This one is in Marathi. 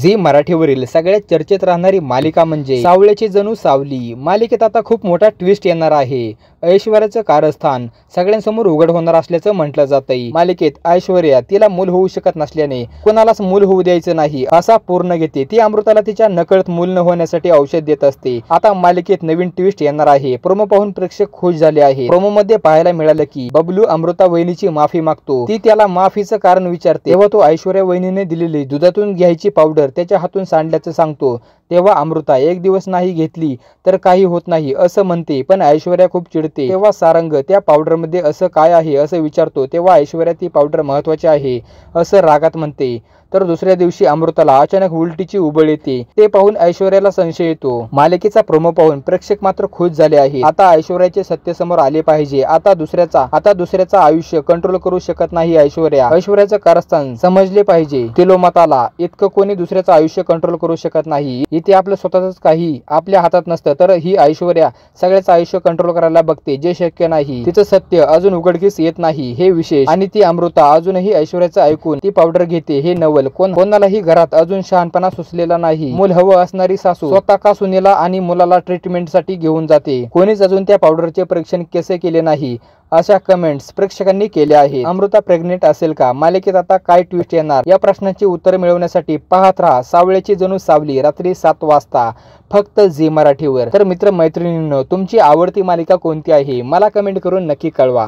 झी मराठीवरील सगळ्यात चर्चेत राहणारी मालिका म्हणजे सावळ्याची जणू सावली। मालिकेत आता खूप मोठा ट्विस्ट येणार आहे। ऐश्वर्याचं कारस्थान सगळ्यांसमोर उघड होणार असल्याचं म्हटलं जातंय। मालिकेत ऐश्वर्या तिला मूल होऊ शकत नसल्याने कोणालाच मूल होऊ द्यायचं नाही असा पूर्ण घेते। ती अमृताला तिच्या नकळत मूल न होण्यासाठी औषध देत असते। आता मालिकेत नवीन ट्विस्ट येणार आहे। प्रोमो पाहून प्रेक्षक खुश झाले आहे। प्रोमो मध्ये पाहायला मिळालं की बबलू अमृता वहिनीची माफी मागतो। ती त्याला माफीचं कारण विचारते तेव्हा तो ऐश्वर्या वहिनीने दिलेली दुधातून घ्यायची पावडर त्याच्या हातून सांडल्याचं सांगतो। तेव्हा अमृता एक दिवस नाही घेतली तर काही होत नाही असं म्हणते, पण ऐश्वर्या खूप चिडते। तेव्हा सारंग त्या पावडर मध्ये असं काय आहे असं विचारतो। तेव्हा ऐश्वर्या ती पावडर महत्त्वाची आहे असं रागात म्हणते। तर दुसऱ्या दिवशी अमृताला अचानक उलटीची उबळ येते। ते पाहून ऐश्वर्याला संशय येतो। मालिकेचा प्रोमो पाहून प्रेक्षक मात्र खुश झाले आहे। आता ऐश्वर्याचे सत्य समोर आले पाहिजे। आता दुसऱ्याचा आयुष्य कंट्रोल करू शकत नाही ऐश्वर्याचं कारस्थान समजले पाहिजे। तिलोमाताला इतकं कोणी दुसऱ्याचं आयुष्य कंट्रोल करू शकत नाही। इथे आपलं स्वतःच काही आपल्या हातात नसतं तर ही ऐश्वर्या सगळ्याचं आयुष्य कंट्रोल करायला बघते, जे शक्य नाही। तिचं सत्य अजून उघडकीस येत नाही हे विशेष। आणि ती अमृता अजूनही ऐश्वर्याचं ऐकून ती पावडर घेते हे नवल। कोणालाही घरात अजून शहाणपणा सुचलेला नाही। मूल हवं असणारी सासू स्वतः का सुनेला आणि मुलाला ट्रीटमेंटसाठी घेऊन जाते। कोणीच अजून त्या पावडरचे परीक्षण कसे केले नाही अशा कमेंट्स प्रेक्षकांनी केल्या आहेत। अमृता प्रेग्नेंट असेल का? मालिकेत आता काय ट्विस्ट येणार या प्रश्नांची उत्तर मिळवण्यासाठी पाहत राहा सावळ्याची जणू सावली रात्री 7 वाजता फक्त झी मराठीवर। तर मित्र मैत्रिणींनो, तुमची आवडती मालिका कोणती आहे मला कमेंट करून नक्की कळवा।